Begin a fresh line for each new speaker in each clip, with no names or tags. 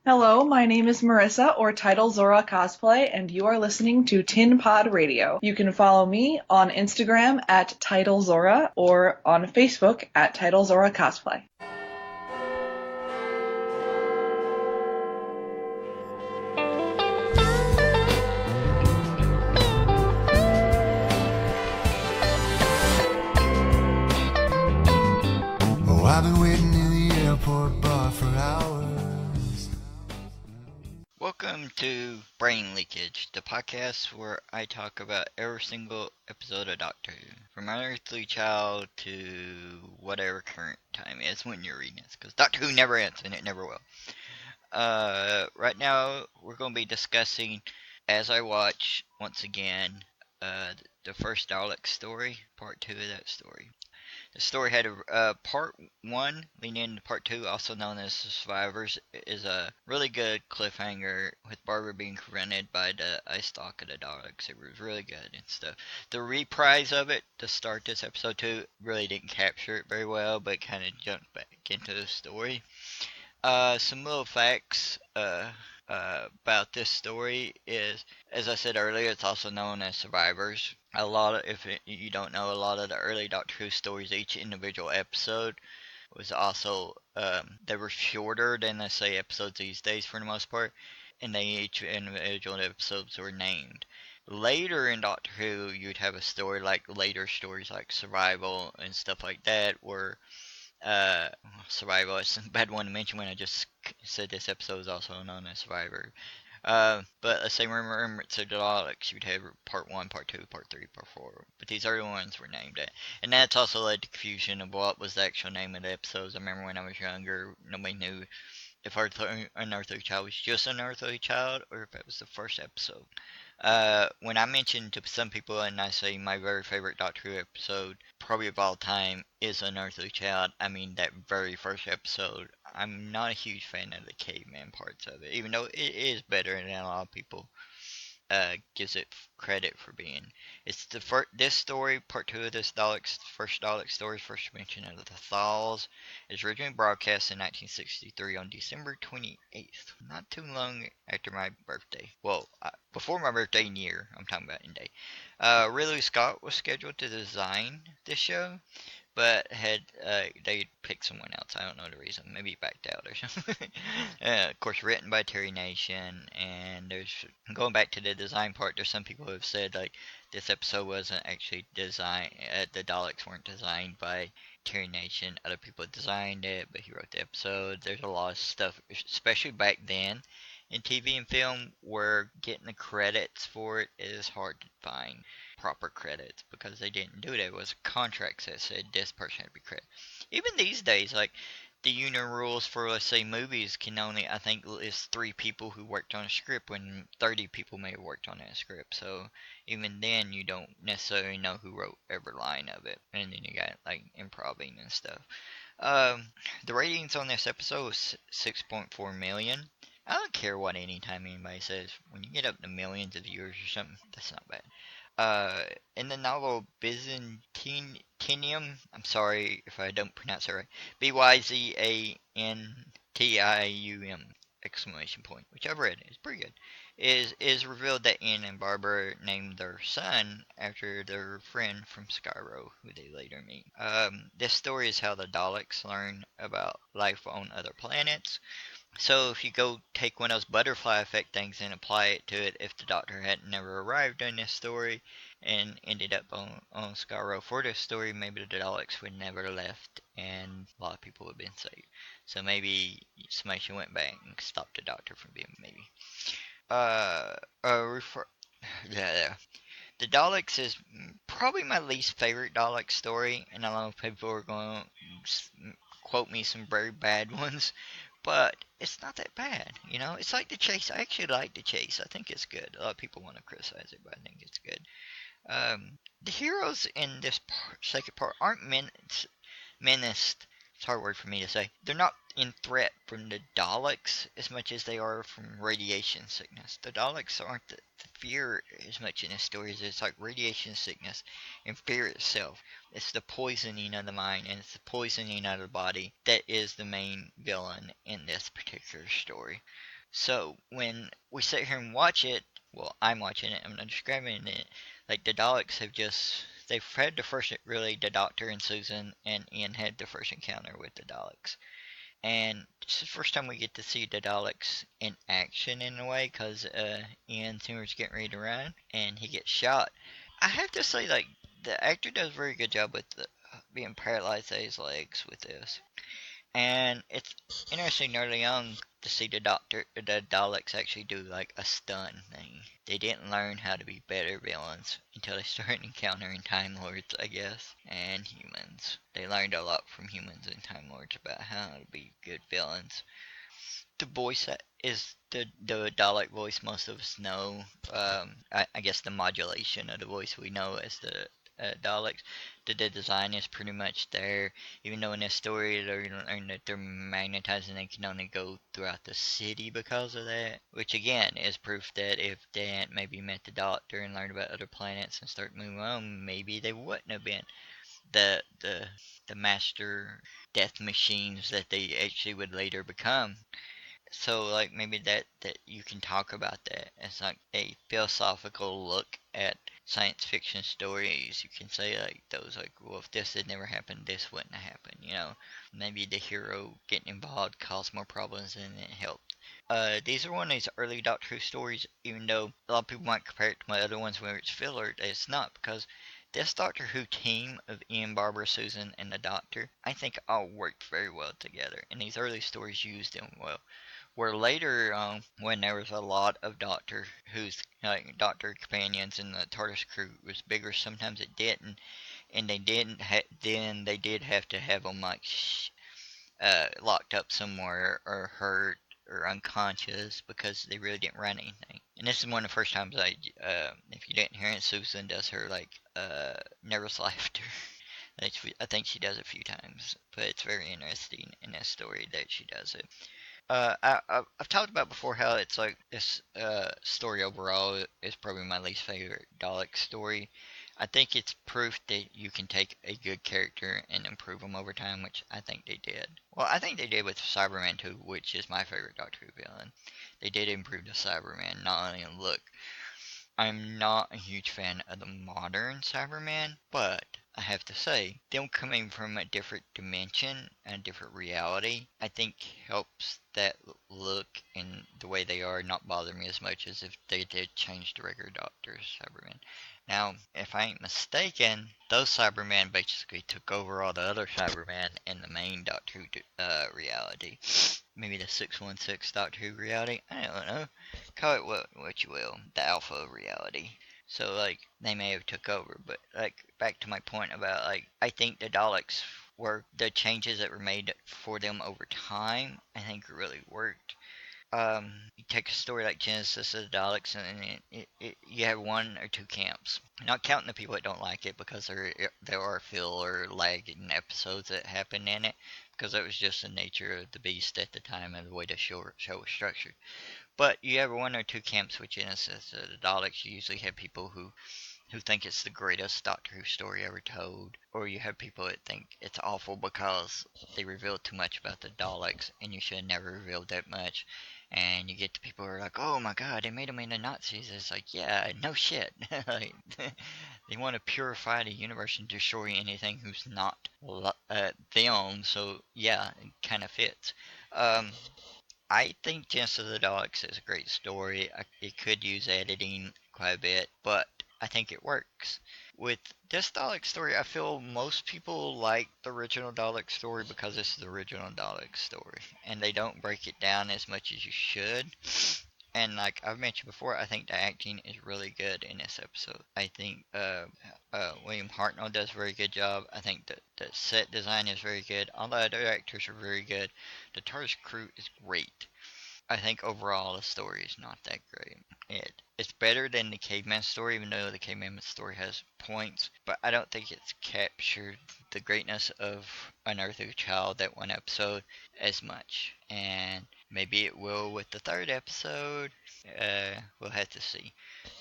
Hello, my name is Marissa, or Title Zora Cosplay, and you are listening to Tin Pod Radio. You can follow me on Instagram at Title Zora or on Facebook at Title Zora Cosplay.
Oh, I've been waiting in the airport bar for hours.
Welcome to Brain Leakage, the podcast where I talk about every single episode of Doctor Who, from Unearthly Child to whatever current time is when you're reading this, because Doctor Who never ends and it never will. Right now we're going to be discussing, as I watch once again, the first Dalek story, part 2 of that story. The story had a part 1 leading into part 2, also known as The Survivors, is a really good cliffhanger with Barbara being confronted by the ice stalk of the Daleks. It was really good and stuff. The reprise of it to start this episode 2 really didn't capture it very well, but kind of jumped back into the story. Some little facts about this story is, as I said earlier, it's also known as Survivors. If you don't know, a lot of the early Doctor Who stories, each individual episode was also, they were shorter than, let's say, episodes these days for the most part, and each individual episodes were named. Later in Doctor Who, you'd have a story like later stories like Survival and stuff like that, where uh, Survival is a bad one to mention when I just said this episode is also known as Survivor. But let's say Remembrance of the Daleks, you'd have part 1, part 2, part 3, part 4. But these early ones were named that. And that's also led to confusion of what was the actual name of the episodes. I remember when I was younger, nobody knew if Unearthly Child was just Unearthly Child or if it was the first episode. When I mention to some people and I say my very favorite Doctor Who episode, probably of all time, is Unearthly Child, I mean that very first episode. I'm not a huge fan of the caveman parts of it, even though it is better than a lot of people gives it credit for being. It's the this story, part 2 of this first Dalek story, first mention of the Thalls, is originally broadcast in 1963 on December 28th, not too long after my birthday. Well, before my birthday year, I'm talking about in day. Ridley Scott was scheduled to design this show, but they picked someone else. I don't know the reason. Maybe he backed out or something. Of course, written by Terry Nation, and there's going back to the design part. There's some people who have said like this episode wasn't actually designed. The Daleks weren't designed by Terry Nation. Other people designed it, but he wrote the episode. There's a lot of stuff, especially back then in TV and film, where getting the credits for it is hard to find proper credits because they didn't do it. It was contracts that said this person had to be credited. Even these days, like the union rules for, let's say, movies can only, I think, list 3 people who worked on a script when 30 people may have worked on that script. So even then, you don't necessarily know who wrote every line of it. And then you got like improving and stuff. The ratings on this episode was 6.4 million. I don't care what anytime anybody says. When you get up to millions of viewers or something, that's not bad. In the novel Byzantium, I'm sorry if I don't pronounce it right, Byzantium, exclamation point, which I've read, it's pretty good, is revealed that Ian and Barbara named their son after their friend from Skyro, who they later meet. This story is how the Daleks learn about life on other planets. So if you go take one of those butterfly effect things and apply it to it, if the Doctor had never arrived in this story and ended up on Skaro for this story, maybe the Daleks would never left and a lot of people would have been saved. So maybe somebody should went back and stopped the Doctor from being maybe. Uh, refer. Yeah. The Daleks is probably my least favorite Dalek story, and I know people are going to quote me some very bad ones, but it's not that bad, you know. It's like the chase. I actually like the chase. I think it's good. A lot of people want to criticize it, but I think it's good. The heroes in this second part aren't menaced. It's a hard word for me to say. They're not in threat from the Daleks as much as they are from radiation sickness. The Daleks aren't the fear as much in this story as it's like radiation sickness and fear itself. It's the poisoning of the mind and it's the poisoning of the body that is the main villain in this particular story. So when we sit here and watch it, well, I'm watching it, I'm not describing it. Like the Daleks have they've had the first, really, the Doctor and Susan and Ian had the first encounter with the Daleks. And this is the first time we get to see the Daleks in action in a way, because Ian Zimmer's getting ready to run and he gets shot. I have to say, like, the actor does a very good job with being paralyzed at his legs with this. And it's interesting early on to see the Daleks actually do like a stun thing. They didn't learn how to be better villains until they started encountering Time Lords, I guess, and humans. They learned a lot from humans and Time Lords about how to be good villains. The voice is the Dalek voice most of us know. I guess the modulation of the voice we know as the Daleks. The design is pretty much there, even though in this story they're learning that they're magnetized and they can only go throughout the city because of that. Which again is proof that if they hadn't maybe met the Doctor and learned about other planets and start moving on, maybe they wouldn't have been the master death machines that they actually would later become. So like maybe that you can talk about that as like a philosophical look at science fiction stories. You can say like those, like, well, if this had never happened, this wouldn't have happened. Maybe the hero getting involved caused more problems than it helped. These are one of these early Doctor Who stories, even though a lot of people might compare it to my other ones where it's filler. It's not, because this Doctor Who team of Ian, Barbara, Susan, and the Doctor, I think all worked very well together, and these early stories used them well. Where later, when there was a lot of Doctor Who's Doctor companions and the TARDIS crew was bigger, sometimes it didn't, and they didn't. Then they did have to have them like locked up somewhere or hurt or unconscious because they really didn't run anything. And this is one of the first times if you didn't hear it, Susan does her nervous laughter. I think she does it a few times, but it's very interesting in this story that she does it. I've talked about before how it's like this story overall is probably my least favorite Dalek story. I think it's proof that you can take a good character and improve them over time, which I think they did. Well, I think they did with Cyberman 2, which is my favorite Doctor Who villain. They did improve the Cyberman, not only in look. I'm not a huge fan of the modern Cyberman, but I have to say, them coming from a different dimension and a different reality, I think helps that look and the way they are not bother me as much as if they did change the regular Doctor's Cybermen. Now, if I ain't mistaken, those Cybermen basically took over all the other Cybermen in the main Doctor Who reality. Maybe the 616 Doctor Who reality? I don't know. Call it what you will. The Alpha reality. So like they may have took over, but like back to my point about like I think the Daleks were the changes that were made for them over time. I think really worked. You take a story like Genesis of the Daleks, and you have one or two camps. Not counting the people that don't like it, because there are fill or lag in episodes that happen in it, because that was just the nature of the beast at the time and the way the show was structured. But you have one or two camps with Genesis of the Daleks. You usually have people who think it's the greatest Doctor Who story ever told, or you have people that think it's awful because they revealed too much about the Daleks, and you should have never revealed that much. And you get the people who are like, "Oh my God, they made them into Nazis." It's like, yeah, no shit. Like, they want to purify the universe and destroy anything who's not them. So yeah, it kind of fits. Um, I think Genesis of the Daleks is a great story. It could use editing quite a bit, but I think it works. With this Dalek story, I feel most people like the original Dalek story because it's the original Dalek story, and they don't break it down as much as you should. And like I've mentioned before, I think the acting is really good in this episode. I think William Hartnell does a very good job. I think the set design is very good. All the other actors are very good. The TARDIS crew is great. I think overall the story is not that great. It's better than the Caveman story, even though the Caveman story has points. But I don't think it's captured the greatness of Unearthly Child, that one episode, as much. And maybe it will with the third episode. We'll have to see.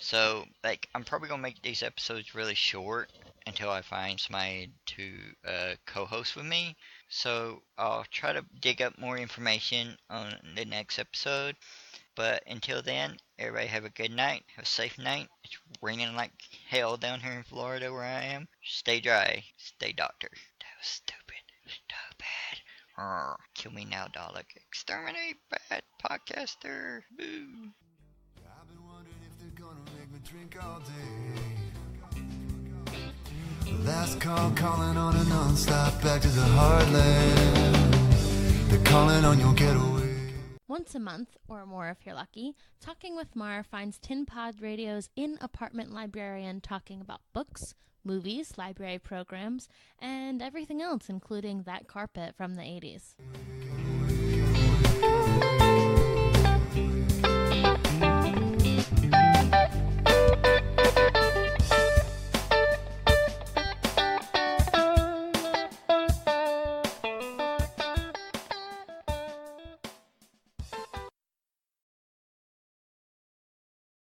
So, like, I'm probably gonna make these episodes really short until I find somebody to co-host with me. So I'll try to dig up more information on the next episode. But until then, everybody have a good night. Have a safe night. It's raining like hell down here in Florida where I am. Stay dry. Stay doctor. That was stupid. Stupid. Arr. Kill me now, Dalek. Exterminate bad podcaster. Boo.
I've been wondering if they're gonna make me drink all day. Last call calling on a non-stop back to the heartland. They're calling on your getaway.
Once a month, or more if you're lucky, Talking with Mar finds Tin Pod Radio's in-apartment librarian talking about books, movies, library programs, and everything else, including that carpet from the 80s.